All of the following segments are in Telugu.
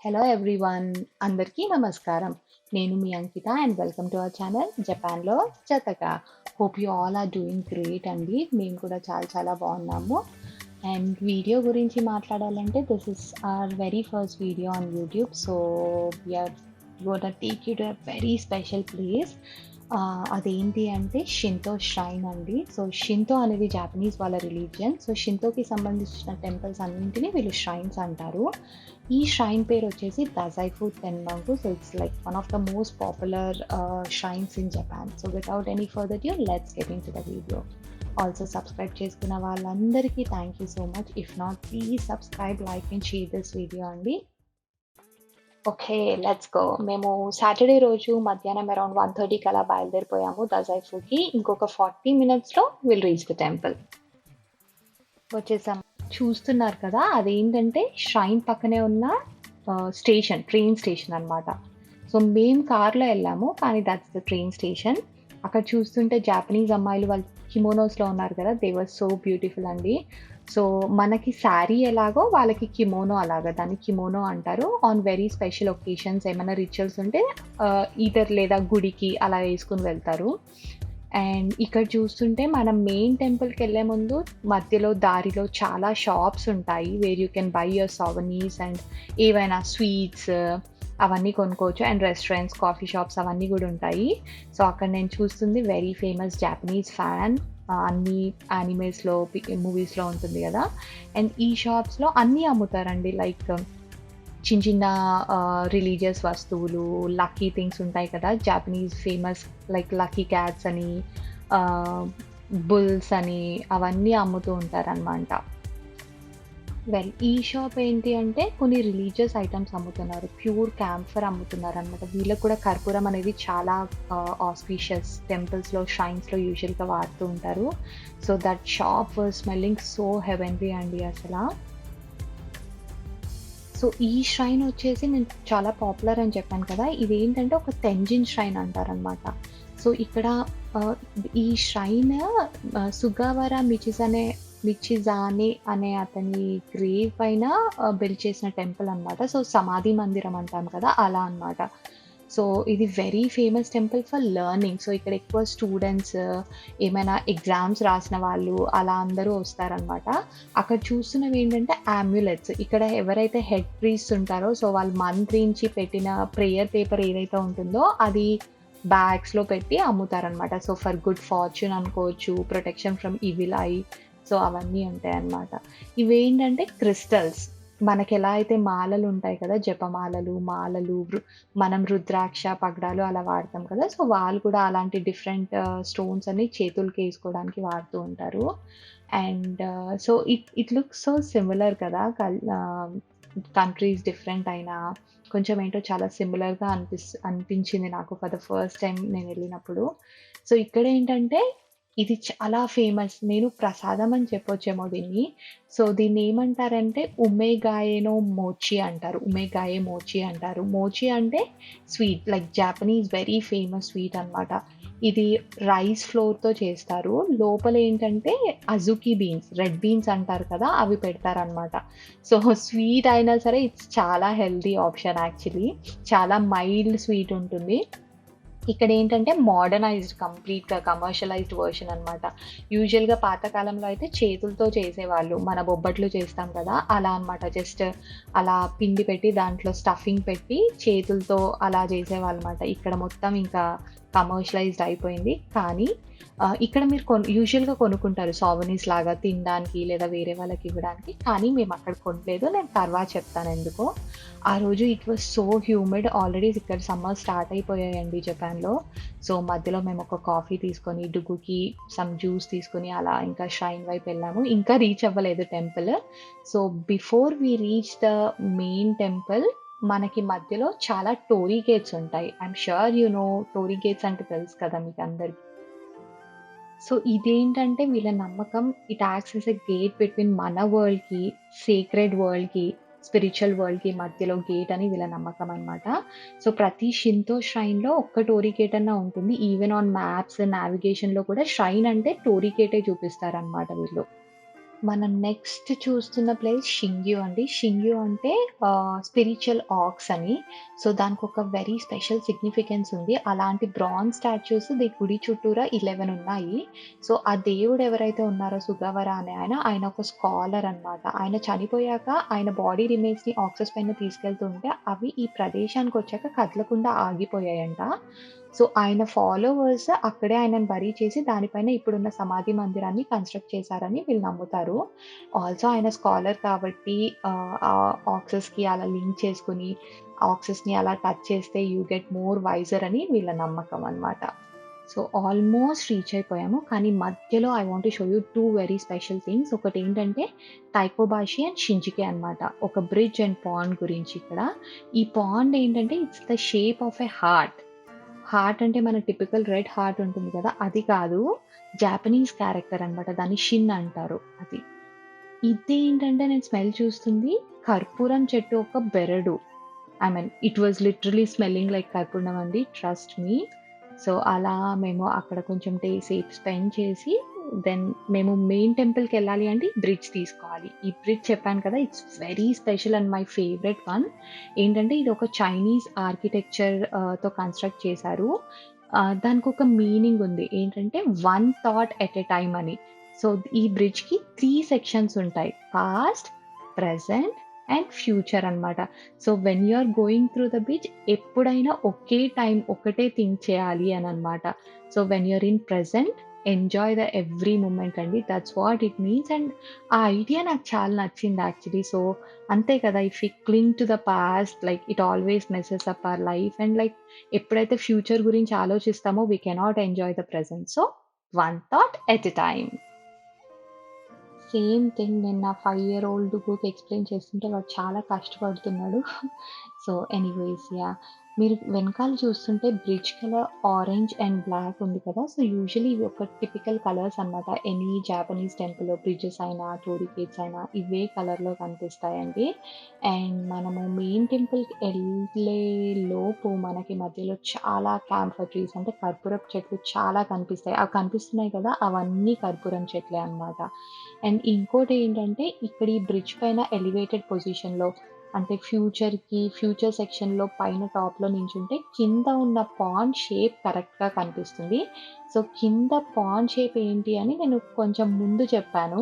హలో ఎవ్రీవన్, అందరికీ నమస్కారం. నేను మీ Ankita and welcome to our channel జపాన్‌లో చతక. Hope you all are doing great అండి. మేము కూడా చాలా చాలా బాగున్నాము. అండ్ వీడియో గురించి మాట్లాడాలంటే this is our very first video on YouTube. So we are gonna take you to a very special place. అదేంటి అంటే షింతో ష్రైన్ అండి. సో షింతో అనేది జాపనీస్ వాళ్ళ రిలీజియన్. సో షింతోకి సంబంధించిన టెంపుల్స్ అన్నింటిని వీళ్ళు ష్రైన్స్ అంటారు. ఈ ష్రైన్ పేరు వచ్చేసి Dazaifu Tenmangu. So it's like one of the most popular shrines in Japan. So without any further ado, let's get into the video. Also subscribe చేసుకున్న వాళ్ళందరికీ thank you so much. If not please subscribe, like and share this video అండి. Okay, let's go. మేము సాటర్డే రోజు మధ్యాహ్నం అరౌండ్ 1:30కి అలా బయలుదేరిపోయాము దజైఫుకి. ఇంకొక 40 మినిట్స్లో విల్ రీచ్ ద టెంపుల్. వచ్చేసాం. చూస్తున్నారు కదా, అదేంటంటే ష్రైన్ పక్కనే ఉన్న స్టేషన్, ట్రైన్ స్టేషన్ అన్నమాట. సో మేము కార్లో వెళ్ళాము, కానీ దట్స్ ద ట్రైన్ స్టేషన్. అక్కడ చూస్తుంటే జాపనీస్ అమ్మాయిలు వాళ్ళు కిమోనోస్లో ఉన్నారు కదా, దే వర్ సో బ్యూటిఫుల్ అండి. సో మనకి శారీ ఎలాగో వాళ్ళకి కిమోనో అలాగా, దాన్ని కిమోనో అంటారు. ఆన్ వెరీ స్పెషల్ ఒకేషన్స్ ఏమైనా రిచువల్స్ ఉంటే ఈదర్ లేదా గుడికి అలా వేసుకుని వెళ్తారు. అండ్ ఇక్కడ చూస్తుంటే మనం మెయిన్ టెంపుల్‌కి వెళ్ళే ముందు మధ్యలో దారిలో చాలా షాప్స్ ఉంటాయి. Where you can buy your souvenirs and ఏవైనా స్వీట్స్ అవన్నీ కొనుక్కోవచ్చు. అండ్ రెస్టారెంట్స్, కాఫీ షాప్స్ అవన్నీ కూడా ఉంటాయి. సో అక్కడ నేను చూస్తుంది వెరీ ఫేమస్ జాపనీస్ ఫ్యాన్. అన్ని యానిమేస్‌లో, మూవీస్‌లో ఉంటుంది కదా! అండ్ ఈ షాప్స్‌లో అన్నీ అమ్ముతారండి. లైక్ చిన్న చిన్న రిలీజియస్ వస్తువులు, లక్కీ థింగ్స్ ఉంటాయి కదా! Japanese famous like lucky cats అని, ఆహ్, బుల్స్ అని అవన్నీ అమ్ముతూ ఉంటారనమాట. ఈ షాప్ ఏంటి అంటే కొన్ని రిలీజియస్ ఐటెమ్స్ అమ్ముతున్నారు. ప్యూర్ క్యాంఫర్ అమ్ముతున్నారనమాట. వీళ్ళకి కూడా కర్పూరం అనేది చాలా ఆస్పీషియస్. టెంపుల్స్‌లో, ష్రైన్స్‌లో యూజువల్‌గా వాడుతూ ఉంటారు. So that shop was smelling so heavenly అండి అసల. సో ఈ ష్రైన్ వచ్చేసి నేను చాలా పాపులర్ అని చెప్పాను కదా! ఇదేంటంటే ఒక తెంజిన్ ష్రైన్ అంటారనమాట. సో ఇక్కడ ఆహ్, ఈ ష్రైన్ సుగావారా మిచిజానే అనే అతని గ్రేవ్ పైన బిల్డ్ చేసిన టెంపుల్ అనమాట. సో సమాధి మందిరం అంటాం కదా! అలా అనమాట. సో ఇది very famous temple for learning. So ఇక్కడ ఎక్కువ స్టూడెంట్స్, ఏమైనా ఎగ్జామ్స్ రాసిన వాళ్ళు అలా అందరూ వస్తారనమాట. అక్కడ చూస్తున్నవేంటంటే యామ్యులెట్స్. ఇక్కడ ఎవరైతే హెడ్ ప్రీస్ట్ ఉంటారో, సో వాళ్ళు మంత్రించి పెట్టిన ప్రేయర్ పేపర్ ఏదైతే ఉంటుందో, అది బ్యాగ్స్‌లో పెట్టి అమ్ముతారనమాట. సో ఫర్ గుడ్ ఫార్చ్యూన్ అనుకోవచ్చు, protection from evil eye. So అవన్నీ ఉంటాయన్నమాట. ఇవేంటంటే క్రిస్టల్స్. మనకెలా అయితే మాలలుంటాయి కదా! జపమాలలు, మాలలు, మనం రుద్రాక్ష, పగడాలు అలా వాడతాం కదా! సో వాళ్ళు కూడా అలాంటి డిఫరెంట్ స్టోన్స్ అన్ని చేతులకేసుకోవడానికి వాడుతూ ఉంటారు. And so it looks so similar కదా! కంట్రీస్ డిఫరెంట్ అయినా కొంచెం ఏంటో చాలా సిమిలర్‌గా అనిపించింది నాకు ఫర్ ద ఫస్ట్ టైమ్ నేనెళ్ళినప్పుడు. సో ఇక్కడేంటంటే ఇది చాలా ఫేమస్. నేను ప్రసాదం అని చెప్పొచ్చేమో దీన్ని. సో దీన్నేమంటారంటే ఉమేగాయెనో మోచి అంటారు. ఉమేగాయే మోచి అంటారు. మోచి అంటే sweet, like Japanese very famous sweet అనమాట. ఇది రైస్ ఫ్లోర్‌తో చేస్తారు. లోపలేంటంటే అజుకి బీన్స్, రెడ్ బీన్స్ అంటారు కదా! అవి పెడతారనమాట. సో స్వీట్ అయినా సరే ఇట్స్ చాలా హెల్తీ ఆప్షన్ యాక్చువల్లీ. చాలా మైల్డ్ స్వీట్ ఉంటుంది. ఇక్కడేంటంటే మోడర్నైజ్డ్, కంప్లీట్‌గా కమర్షియలైజ్డ్ వెర్షన్ అనమాట. యూజువల్‌గా పాతకాలంలో అయితే చేతులతో చేసేవాళ్ళు. మన బొబ్బట్లు చేస్తాం కదా! అలా అనమాట. జస్ట్ అలా పిండి పెట్టి దాంట్లో స్టఫింగ్ పెట్టి చేతులతో అలా చేసేవాళ్ళనమాట. ఇక్కడ మొత్తం ఇంకా కమర్షియలైజ్డ్ అయిపోయింది. కానీ ఇక్కడ మీరు యూజువల్‌గా కొనుక్కుంటారు సోవెనీర్స్ లాగా తినడానికి లేదా వేరే వాళ్ళకివ్వడానికి. కానీ మేమక్కడ కొనలేదు. నేను తర్వాత చెప్తాను ఎందుకో. ఆ రోజు it was so humid. Already ఇక్కడ సమ్మర్ స్టార్ట్ అయిపోయాయండి జపాన్‌లో. సో మధ్యలో మేము ఒక కాఫీ తీసుకొని, డుగుకి సమ్ జ్యూస్ తీసుకొని అలా ఇంకా ష్రైన్ వైపు వెళ్ళాము. ఇంకా రీచ్ అవ్వలేదు temple. So before we reach the main temple మనకి మధ్యలో చాలా టోరీ గేట్స్ ఉంటాయి. I'm sure you know torii gates అంటే తెలుసు కదా మీకందరికి. సో ఇదేంటంటే వీళ్ళ నమ్మకం, it acts as a gate between మన వరల్డ్‌కి, సేక్రెడ్ వరల్డ్‌కి, స్పిరిచ్యువల్ వరల్డ్‌కి మధ్యలో గేట్ అని వీళ్ళ నమ్మకం అనమాట. సో ప్రతి షింతో ష్రైన్‌లో ఒక్క టోరీ గేట్ అన్నా ఉంటుంది. ఈవెన్ ఆన్ మ్యాప్స్, నావిగేషన్‌లో కూడా ష్రైన్ అంటే టోరీ గేటే చూపిస్తారనమాట వీళ్ళు. మనం నెక్స్ట్ చూస్తున్న ప్లేస్ షింగ్యూ అండి. షింగ్యూ అంటే స్పిరిచ్యువల్ ఆక్స్ అని. సో, దానికొక వెరీ స్పెషల్ సిగ్నిఫికెన్స్ ఉంది. అలాంటి బ్రాంజ్ స్టాచ్యూస్ గుడి చుట్టూరా 11 ఉన్నాయి. సో, ఆ దేవుడు ఎవరైతే ఉన్నారో సుగవర అనే ఆయన ఒక స్కాలర్ అన్నమాట. ఆయన చనిపోయాక ఆయన బాడీ రిమైన్స్‌ని ఆక్సెస్ పైన తీసుకెళ్తుంటే అవి ఈ ప్రదేశానికొచ్చాక కదలకుండా ఆగిపోయాయంట. సో, ఆయన ఫాలోవర్స్ అక్కడే ఆయనను బరీ చేసి దానిపైన ఇప్పుడున్న సమాధి మందిరాన్ని కన్‌స్ట్రక్ట్ చేశారని వీళ్ళు నమ్ముతారు. ఆల్సో ఆయన స్కాలర్ కాబట్టి ఆక్సెస్‌కి అలా లింక్ చేసుకొని, ఆక్సెస్‌ని అలా టచ్ చేస్తే యూ గెట్ మోర్ వైజర్ అని వీళ్ళ నమ్మకం అన్నమాట. సో, ఆల్‌మోస్ట్ రీచ్ అయిపోయాము. కానీ మధ్యలో I want to show you 2 very special things. ఒకటేంటంటే టైకోబాషి అండ్ షింజుకే అన్నమాట. ఒక బ్రిడ్జ్ అండ్ పాండ్ గురించి ఇక్కడ. ఈ పాండ్ ఏంటంటే it's the shape of a heart. Heart అంటే మన టిపికల్ రెడ్ హార్ట్ ఉంటుంది కదా! అది కాదు. జాపనీస్ క్యారెక్టర్ అన్నమాట. దాన్ని షిన్ అంటారు అది. ఇదేంటంటే నేను స్మెల్ చూస్తుంది కర్పూరం చెట్టు ఒక బెరడు. I mean it was literally smelling like కర్పూరం అండి. Trust me. సో, అలా మేము అక్కడ కొంచెం సేపు స్పెండ్ చేసి దెన్ మేము మెయిన్ టెంపుల్‌కెళ్ళాలి అంటే ఈ బ్రిడ్జ్ తీసుకోవాలి. ఈ బ్రిడ్జ్ చెప్పాను కదా! It's very special and my favourite one. ఏంటంటే ఇది ఒక చైనీస్ ఆర్కిటెక్చర్ తో కన్‌స్ట్రక్ట్ చేశారు. దానికొక మీనింగ్ ఉంది. ఏంటంటే one thought at a time అని. సో, ఈ బ్రిడ్జ్‌కి 3 సెక్షన్స్ ఉంటాయి. పాస్ట్, ప్రెజెంట్ అండ్ ఫ్యూచర్ అన్నమాట. So, when you are going through the bridge ఎప్పుడైనా ఒకే టైమ్ ఒకటే థింక్ చేయాలి అననమాట. So, when you are in present enjoy the every moment అండి. That's what it means and ఆ ఐడియా నాకు చాలా నచ్చింది యాక్చువల్లీ. సో, అంతే కదా! If we cling to the past like it always మెసెస్ up our life and like ఎప్పుడైతే ఫ్యూచర్ గురించి ఆలోచిస్తామో we cannot enjoy the present. So, one thought at a time. Same thing నేను నా 5 ఇయర్ ఓల్డ్ కొడుకు ఎక్స్‌ప్లెయిన్ చేస్తుంటే వాడు చాలా కష్టపడుతున్నాడు. So, anyways yeah! మీరు వెనకాల చూస్తుంటే bridge colour orange and black ఉంది కదా! సో, యూజువల్లీ ఇవి ఒక టిపికల్ కలర్స్ అన్నమాట. ఎనీ జాపనీస్ టెంపుల్ బ్రిడ్జెస్ అయినా, టోరీ గేట్స్ అయినా ఇవే కలర్‌లో కనిపిస్తాయండి. అండ్ మనము మెయిన్ టెంపుల్‌కి ఎళ్ళే లోపు మనకి మధ్యలో చాలా క్యాంఫర్ ట్రీస్ అంటే కర్పూరపు చెట్లు చాలా కనిపిస్తాయి. అవి కనిపిస్తున్నాయి కదా! అవన్నీ కర్పూరం చెట్లే అన్నమాట. అండ్ ఇంకోటేంటంటే, ఇక్కడ ఈ బ్రిడ్జ్ పైన ఎలివేటెడ్ పొజిషన్‌లో అంటే ఫ్యూచర్ సెక్షన్‌లో పైన టాప్‌లో నించుంటే కింద ఉన్న పాండ్ షేప్ కరెక్ట్‌గా కనిపిస్తుంది. సో, కింద పాండ్ షేప్ ఏంటి అని నేను కొంచెం ముందు చెప్పాను.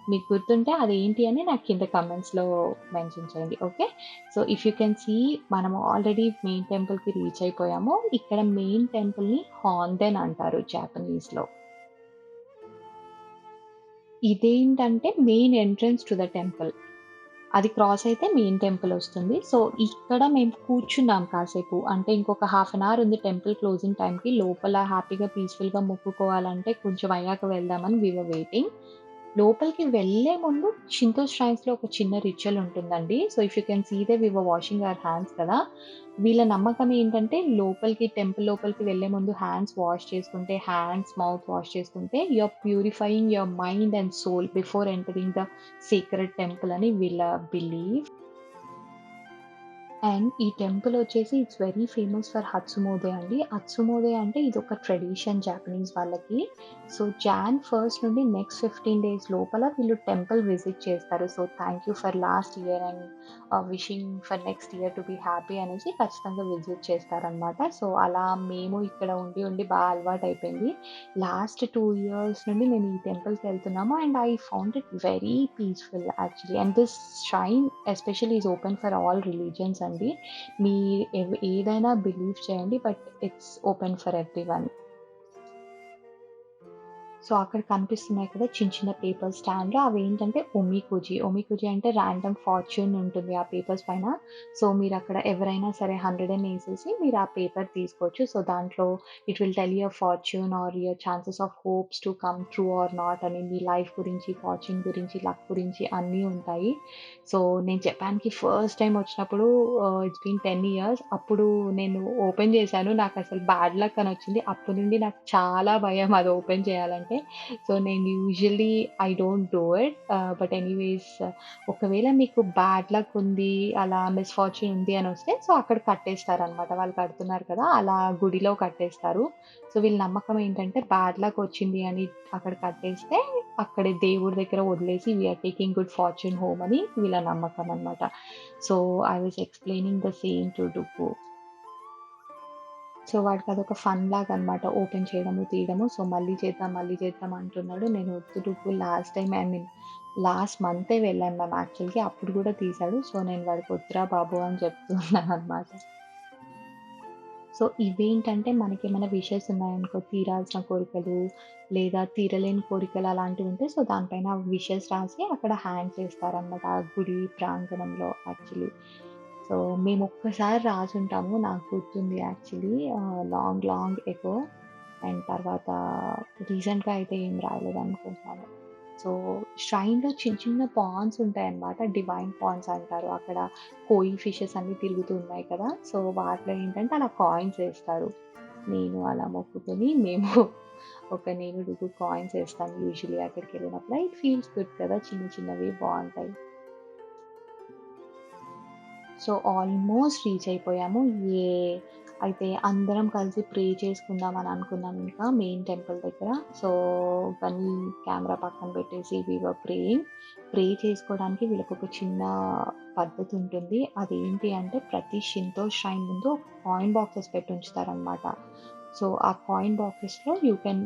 మీకు గుర్తుంటే అదేంటి అని నాకు కింద కామెంట్స్‌లో మెన్షన్ చేయండి. Okay. So, if you can see మనం ఆల్రెడీ మెయిన్ టెంపుల్‌కి రీచ్ అయిపోయాము. ఇక్కడ మెయిన్ టెంపుల్‌ని హాన్‌దెన్ అంటారు జాపనీస్‌లో. ఇదేంటంటే main entrance to the temple. అది క్రాస్ అయితే మెయిన్ టెంపుల్ ఒస్తుంది. సో, ఇక్కడ మేము కూర్చున్నాం కాసేపు. అంటే ఇంకొక హాఫ్ అన్ అవర్ ఉంది టెంపుల్ క్లోజింగ్ టైమ్‌కి. లోపల హ్యాపీగా పీస్‌ఫుల్‌గా మొక్కుకోవాలంటే కొంచెం అయ్యాక వెళ్దామని వి వర్ వెయిటింగ్. లోపలికి వెళ్ళే ముందు షింతో ష్రైన్స్‌లో ఒక చిన్న రిచువల్ ఉంటుందండి. So, if you can see they we were washing our hands కదా! వీళ్ళ నమ్మకం ఏంటంటే టెంపుల్ లోపలికి వెళ్ళే ముందు హ్యాండ్స్, మౌత్ వాష్ చేసుకుంటే you are purifying your mind and soul before entering the secret temple అని వీళ్ళ బిలీవ్. అండ్ ఈ టెంపులొచ్చేసి it's very famous for Hatsumode అండి. హత్సుమోదే అంటే ఇదొక ట్రెడిషన్ జాపనీస్ వాళ్ళకి. సో, జాన్ 1 నుండి నెక్స్ట్ 15 డేస్ లోపల వీళ్ళు టెంపుల్ విజిట్ చేస్తారు. So, thank you for last year and wishing for next year to be happy అనేసి ఖచ్చితంగా విజిట్ చేస్తారనమాట. సో, అలా మేము ఇక్కడ ఉండి అలవాటయిపోయింది. లాస్ట్ 2 ఇయర్స్ నుండి మేము ఈ టెంపుల్‌కెళ్తున్నాము and I found it very peaceful actually. And this shrine especially is open for all religions అండి. మీ ఏదైనా బిలీవ్ చేయండి. But it's open for everyone. So, అక్కడ కనిపిస్తున్నాయి కదా! చిన్న పేపర్ స్టాండ్‌లో అవేంటంటే ఒమికుజి. ఒమికుజి అంటే రాండమ్ ఫార్చ్యూన్ ఉంటుంది ఆ పేపర్స్ పైన. సో, మీరక్కడ ఎవరైనా సరే 100 ఎసేసి మీరు ఆ పేపర్ తీసుకోవచ్చు. సో, దాంట్లో it will tell your fortune or your chances of hopes to come true or not అని మీ లైఫ్ గురించి, ఫార్చ్యూన్ గురించి, లక్ గురించి అన్నీ ఉంటాయి. సో, నేను జపాన్‌కి ఫస్ట్ టైమ్ వచ్చినప్పుడు ఇట్స్ బీన్ 10 ఇయర్స్. అప్పుడు నేను ఓపెన్ చేశాను. నాకసలు బ్యాడ్ లక్ అనొచ్చింది. అప్పటి నుండి నాకు చాలా భయం అది ఓపెన్ చేయాలంటే. ఓకే. సో, నేను usually I don't do it. But anyways ఒకవేళ మీకు బ్యాడ్ లక్ ఉంది, అలా మిస్‌ఫార్చ్యూన్ ఉంది అనొస్తే సో, అక్కడ కట్టేస్తారనమాట. వాళ్ళు కడుతున్నారు కదా! అలా గుడిలో కట్టేస్తారు. సో, వీళ్ళ నమ్మకం ఏంటంటే బ్యాడ్ లక్ వచ్చింది అని అక్కడ కట్టేస్తే అక్కడే దేవుడి దగ్గర వదిలేసి we are taking good fortune home అని వీళ్ళ నమ్మకం అనమాట. So, I was explaining the same to Duggu. So, వాడికదొక ఫన్ లాగనమాట. ఓపెన్ చేయడము, తీయడము. సో, మళ్ళీ చేద్దాం అంటున్నాడు. నేను వద్దు Duggu last time I mean last మంతే వెళ్ళాను మేము యాక్చువల్‌గా. అప్పుడు గూడా తీశాడు. సో, నేను వాడికి వద్దురా బాబు అని చెప్తూ ఉన్నాననమాట. సో, ఇవేంటంటే మనకేమైనా విషెస్ ఉన్నాయనుకో తీరాల్సిన కోరికలు, లేదా తీరలేని కోరికలు అలాంటివుంటే సో, దానిపైన విషెస్ రాసి అక్కడ హ్యాంగ్ చేస్తారనమాట. ఆ గుడి ప్రాంగణంలో యాక్చువల్లీ. సో, మేమొక్కసారి రాసుంటాము. నాకు గుర్తుంది యాక్చువల్లీ లాంగ్ ఎగో. అండ్ తర్వాత రీసెంట్‌గా అయితే ఏం రాయలేదనుకుంటున్నాను. సో, ష్రైన్‌లో చిన్న పాండ్స్ ఉంటాయన్నమాట. డివైన్ పాండ్స్ అంటారు. అక్కడ కోయి ఫిషెస్ అన్నీ తిరుగుతూ ఉన్నాయి కదా! సో, వాటిలో ఏంటంటే అలా కాయిన్స్ ఏస్తారు. నేను అలా మొక్కుకొని మేము నేను డుగ్గు కాయిన్స్ ఏస్తాను యూజువల్లీ అక్కడికెళ్ళినప్పుడు. ఇట్ ఫీల్స్ గుడ్ కదా! చిన్నవి బావుంటాయి. సో, ఆల్మోస్ట్ రీచ్ అయిపోయాము. ఏ అయితే అందరం కలిసి ప్రే చేసుకుందాం అని అనుకున్నాం ఇంకా మెయిన్ టెంపుల్ దగ్గర. సో, గన్ కెమెరా పక్కన పెట్టేసి వి వర్ ప్రేయింగ్. ప్రే చేసుకోవడానికి వీళ్ళకొక చిన్న పద్ధతుంటుంది. అదేంటి అంటే ప్రతి షింటో ష్రైన్ ముందు ఒక కాయిన్ బాక్సెస్ పెట్టి ఉంచుతారనమాట. సో, ఆ కాయిన్ బాక్సెస్‌లో యూ కెన్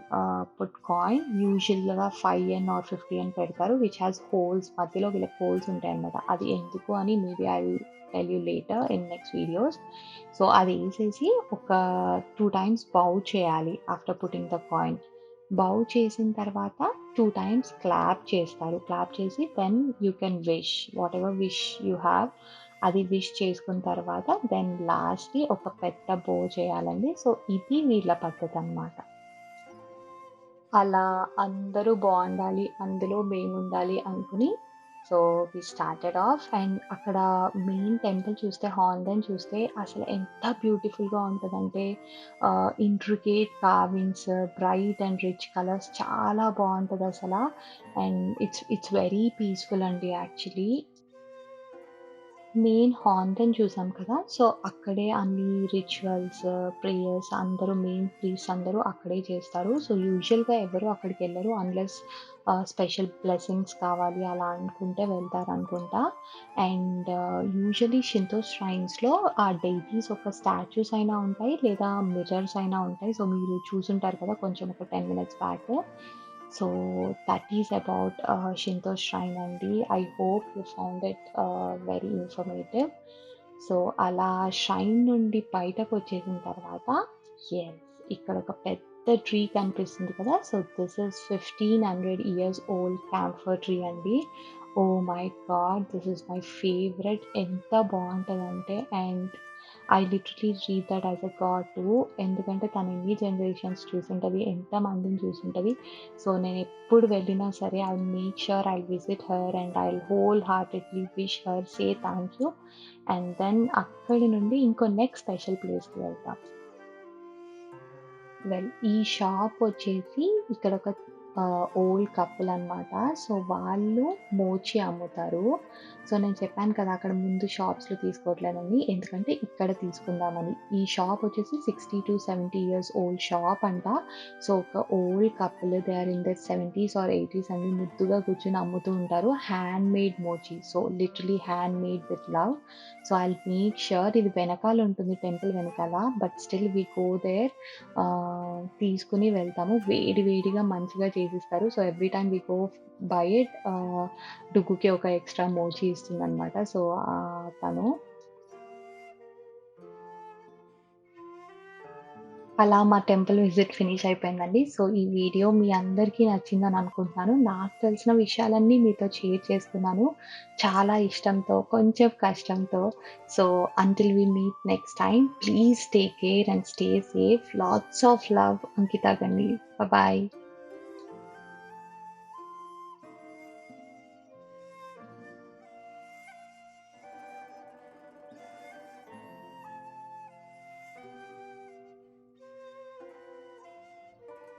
పుట్ కాయిన్ యూజువల్‌గా 5 ఆర్ 50 పెడతారు. విచ్ హాస్ హోల్స్ మధ్యలో వీళ్ళకి హోల్స్ ఉంటాయన్నమాట. అది ఎందుకు అని maybe I will tell you later in next videos. So, అదేసేసి ఒక 2 టైమ్స్ బౌ చేయాలి after putting the coin. Bow చేసిన తర్వాత 2 టైమ్స్ క్లాప్ చేస్తారు. క్లాప్ చేసి then you can wish. Whatever wish you have అది విష్ చేసుకున్న తర్వాత దెన్ లాస్ట్‌కి ఒక పెద్ద బో చేయాలండి. సో, ఇది వీళ్ళ పద్ధతనమాట. అలా అందరూ బావుండాలి, అందులో మేముండాలి అనుకుని so, we started off and అక్కడ మెయిన్ టెంపుల్ చూస్తే హార్న్‌బిల్ చూస్తే అసలు ఎంత బ్యూటిఫుల్‌గా ఉంటదంటే intricate carvings, bright and rich colours చాలా బావుంటదసల. అండ్ ఇట్స్ వెరీ పీస్‌ఫుల్ అండి యాక్చువల్లీ. మెయిన్ హాంటెన్ చూసాం కదా! సో, అక్కడే అన్ని రిచువల్స్, ప్రేయర్స్ అందరూ మెయిన్ ప్రీస్ట్స్ అందరూ అక్కడే చేస్తారు. సో, యూజువల్‌గా ఎవరు అక్కడికెళ్లరు అన్‌లెస్ స్పెషల్ బ్లెస్సింగ్స్ కావాలి అలా అనుకుంటే వెళ్తారనుకుంటా. అండ్ యూజువల్లీ షింటో ష్రైన్స్‌లో ఆ డెయిటీస్ ఒక స్టాచ్యూస్ అయినా ఉంటాయి, లేదా మిర్రర్స్ అయినా ఉంటాయి. సో, మీరు చూసుంటారు కదా! కొంచెం ఒక 10 minutes back. So, that is about Shinto Shrine అండి. I hope you found it very informative. So, అలా షైన్ నుండి బయటకొచ్చేసిన తర్వాత యెస్! ఇక్కడ ఒక పెద్ద ట్రీ కనిపిస్తుంది కదా! So, this is 1500 years old camphor tree అండి. Oh my God! This is my favourite. ఎంత బావుంటదంటే and I literally read that as a God too. ఎందుకంటే తను ఎన్ని జనరేషన్స్ చూసుంటది, ఎంతమందిని చూసుంటది. సో, నేనెప్పుడు వెళ్ళినా సరే I will make sure I will visit her and I will wholeheartedly wish her, say thank you. And then అక్కడి నుండి ఇంకో నెక్స్ట్ స్పెషల్ ప్లేస్‌కి వెళ్తాం. ఈ షాపొచ్చేసి ఇక్కడొక ఓల్డ్ కపుల్ అనమాట. సో, వాళ్ళు మోచి అమ్ముతారు. సో, నేను చెప్పాను కదా! అక్కడ ముందు షాప్స్‌లో తీసుకోవట్లేదని. ఎందుకంటే ఇక్కడ తీసుకుందామని. ఈ షాపొచ్చేసి 60-70 ఇయర్స్ ఓల్డ్ షాప్ అంట. సో, ఒక old couple they are in their 70స్ ఆర్ 80స్ అండి. ముద్దుగా కూర్చొని అమ్ముతూ ఉంటారు. Handmade mochi. So, literally handmade with love. So, I will make sure ఇది వెనకాల ఉంటుంది టెంపుల్ వెనకాల. But still we go there తీసుకొని వెళ్తాము. వేడి వేడిగా మంచిగా చేసిస్తారు. So, every time we go by it డుగ్గుకి ఒక ఎక్స్‌ట్రా మోచి ఇస్తుందనమాట. సో, తను అలా మా టెంపుల్ విజిట్ ఫినిష్ అయిపోయిందండి. సో, ఈ వీడియో మీ అందరికీ నచ్చిందని అనుకుంటున్నాను. నాకు తెలిసిన విషయాలన్నీ మీతో షేర్ చేసుకున్నాను. చాలా ఇష్టంతో, కొంచెం కష్టంతో. So, until we meet next time please take care and stay safe. Lots of love Ankita Gani. Bye.